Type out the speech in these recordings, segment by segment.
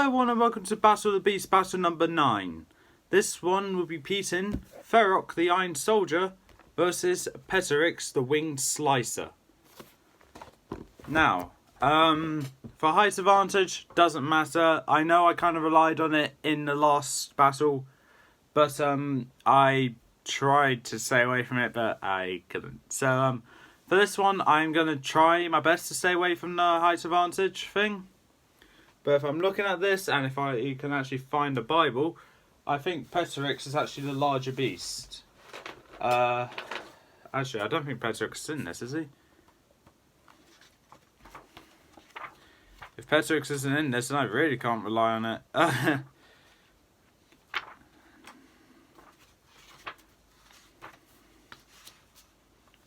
everyone and welcome to Battle of the Beasts, battle number 9. This one will be pitting Ferrok the Iron Soldier versus Petorix the Winged Slicer. Now, for height advantage, doesn't matter. I know I kind of relied on it in the last battle, but I tried to stay away from it, but I couldn't. So for this one, I'm going to try my best to stay away from the height advantage thing. But if I'm looking at this, and if you can actually find the Bible, I think Petorix is actually the larger beast. Actually, I don't think Petorix is in this, is he? If Petorix isn't in this, then I really can't rely on it.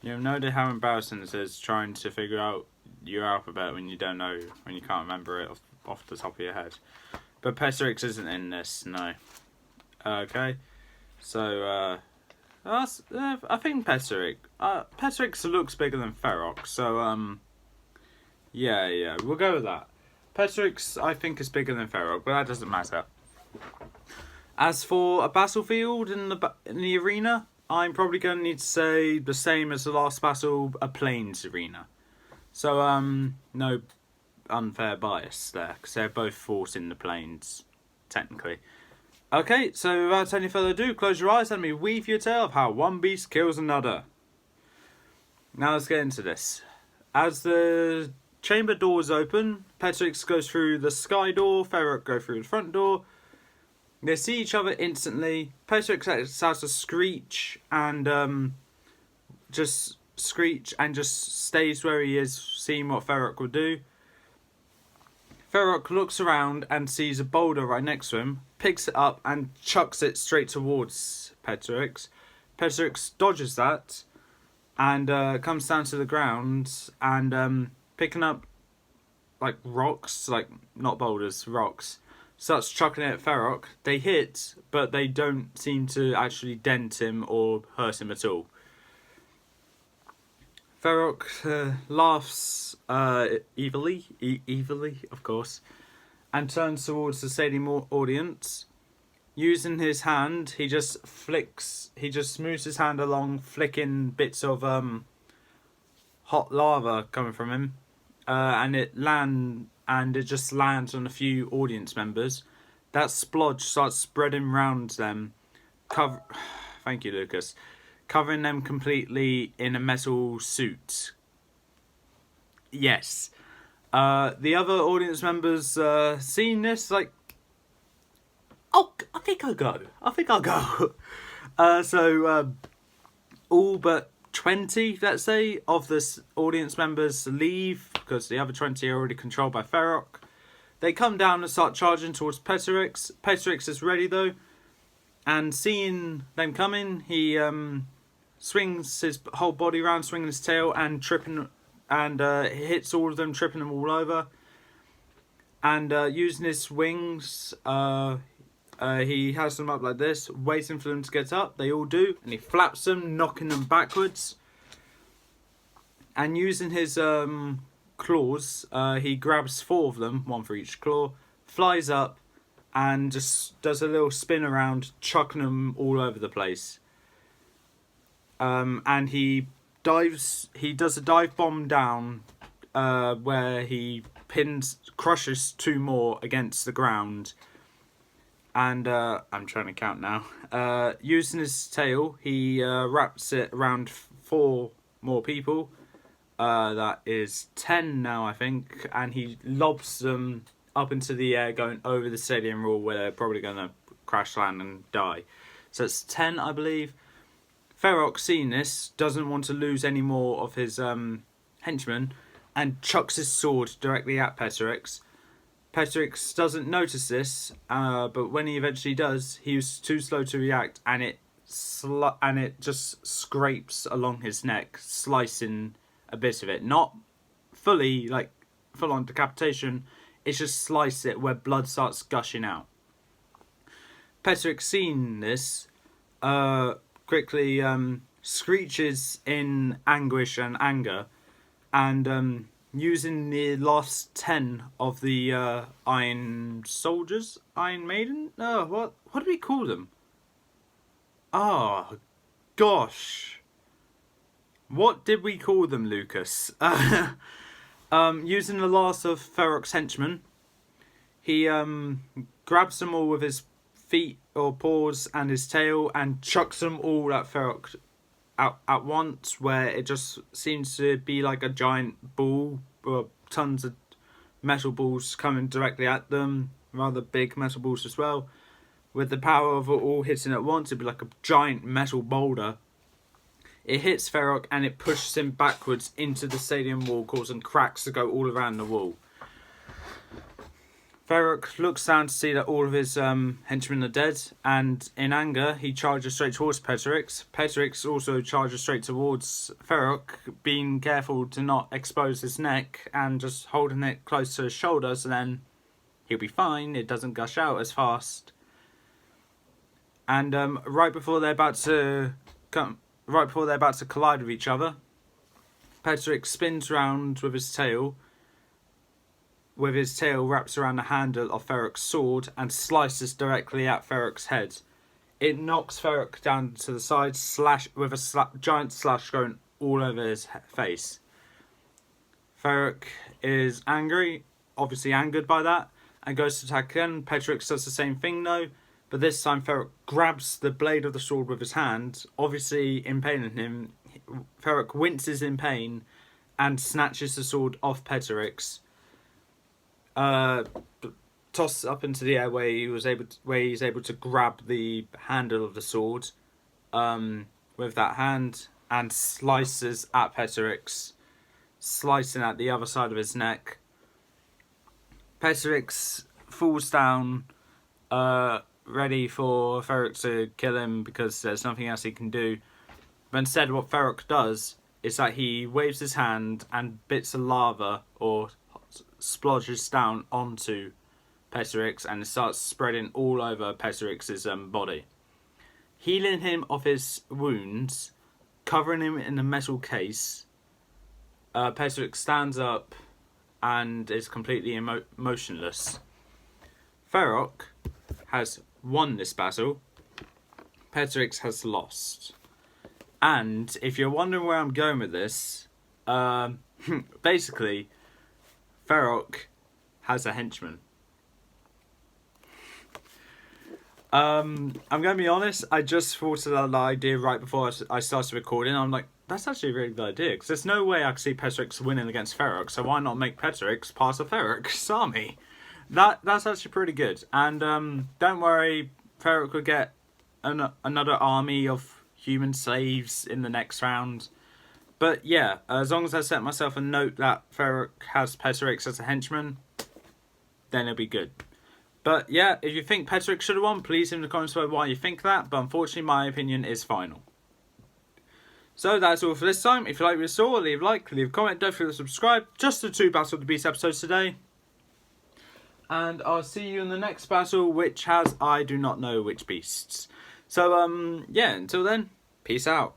You have no idea how embarrassing this is trying to figure out your alphabet when you don't know, when you can't remember it off the top of your head. But Petorix isn't in this, no. Okay, so I think Petorix looks bigger than Ferrok, so yeah, we'll go with that. Petorix I think is bigger than Ferrok, but that doesn't matter. As for a battlefield in the arena, I'm probably going to need to say the same as the last battle, a plains arena. So no unfair bias there, because they're both fought in the plains, technically. Okay, so without any further ado, close your eyes and let me weave your tale of how one beast kills another. Now let's get into this. As the chamber doors open, Petorix goes through the sky door, Ferrok goes through the front door. They see each other instantly. Petorix starts to screech and just stays where he is, seeing what Ferrok will do. Ferrok looks around and sees a boulder right next to him, picks it up and chucks it straight towards Petorix. Petorix dodges that and comes down to the ground and picking up like rocks, like not boulders, rocks, starts chucking it at Ferrok. They hit, but they don't seem to actually dent him or hurt him at all. Ferrok laughs evilly, of course, and turns towards the stadium audience. Using his hand, he just moves his hand along, flicking bits of hot lava coming from him, and it just lands on a few audience members. That splodge starts spreading round them. Thank you, Lucas. Covering them completely in a metal suit. Yes. The other audience members seeing this, like, oh, I think I'll go. So all but 20, let's say, of the audience members leave because the other 20 are already controlled by Ferrok. They come down and start charging towards Petorix. Petorix is ready though, and seeing them coming, he swings his whole body around, swinging his tail and hits all of them, tripping them all over. And using his wings, he has them up like this, waiting for them to get up. They all do, and he flaps them, knocking them backwards. And using his claws, he grabs 4 of them, 1 for each claw, flies up, and just does a little spin around, chucking them all over the place. And he does a dive bomb down, where he crushes 2 more against the ground. And I'm trying to count now. Using his tail, he wraps it around 4 more people. That is 10 now, I think. And he lobs them up into the air, going over the stadium wall, where they're probably going to crash land and die. So it's 10, I believe. Ferrok, seeing this, doesn't want to lose any more of his henchmen and chucks his sword directly at Petorix. Petorix doesn't notice this, but when he eventually does, he was too slow to react, and it just scrapes along his neck, slicing a bit of it. Not fully, like full-on decapitation, it's just slice it where blood starts gushing out. Petorix, seeing this, quickly screeches in anguish and anger, and using the last 10 of the Iron Soldiers, Iron Maiden. No, what do we call them? Oh, gosh. What did we call them, Lucas? Using the last of Ferrok's henchmen, he grabs them all with his feet or paws and his tail and chucks them all at Ferrok at once, where it just seems to be like a giant ball, or tons of metal balls coming directly at them, rather big metal balls as well. With the power of it all hitting at once, it'd be like a giant metal boulder. It hits Ferrok and it pushes him backwards into the stadium wall, causing cracks to go all around the wall. Ferrok looks down to see that all of his henchmen are dead, and in anger, he charges straight towards Petorix. Petorix also charges straight towards Ferrok, being careful to not expose his neck and just holding it close to his shoulders, and then he'll be fine. It doesn't gush out as fast. And right before they're about to collide with each other, Petorix spins round with his tail wraps around the handle of Ferrok's sword and slices directly at Ferrok's head. It knocks Ferrok down to the side, with a giant slash going all over his face. Ferrok is obviously angered by that, and goes to attack again. Petorix does the same thing though, but this time Ferrok grabs the blade of the sword with his hand, obviously impaling him. Ferrok winces in pain and snatches the sword off Petorix. Tosses up into the air where he's able to grab the handle of the sword with that hand and slices at Petorix, slicing at the other side of his neck. Petorix falls down, ready for Ferrok to kill him because there's nothing else he can do. But instead what Ferrok does is that he waves his hand and bits of lava or splodges down onto Petorix and it starts spreading all over Petorix's body, healing him of his wounds, covering him in a metal case. Petorix stands up and is completely motionless. Ferrok has won this battle. Petorix has lost. And if you're wondering where I'm going with this, basically Ferrok has a henchman. I'm going to be honest, I just thought of that idea right before I started recording. I'm like, that's actually a really good idea, because there's no way I could see Petorix winning against Ferrok, so why not make Petorix part of Ferrok's army? That's actually pretty good. And don't worry, Ferrok will get another army of human slaves in the next round. But yeah, as long as I set myself a note that Ferrok has Petorix as a henchman, then it'll be good. But yeah, if you think Petorix should have won, please in the comments below why you think that. But unfortunately, my opinion is final. So that's all for this time. If you like what you saw, leave a like, leave a comment, don't forget to subscribe. Just the 2 Battle of the Beast episodes today. And I'll see you in the next battle, which has, I do not know which beasts. So yeah, until then, peace out.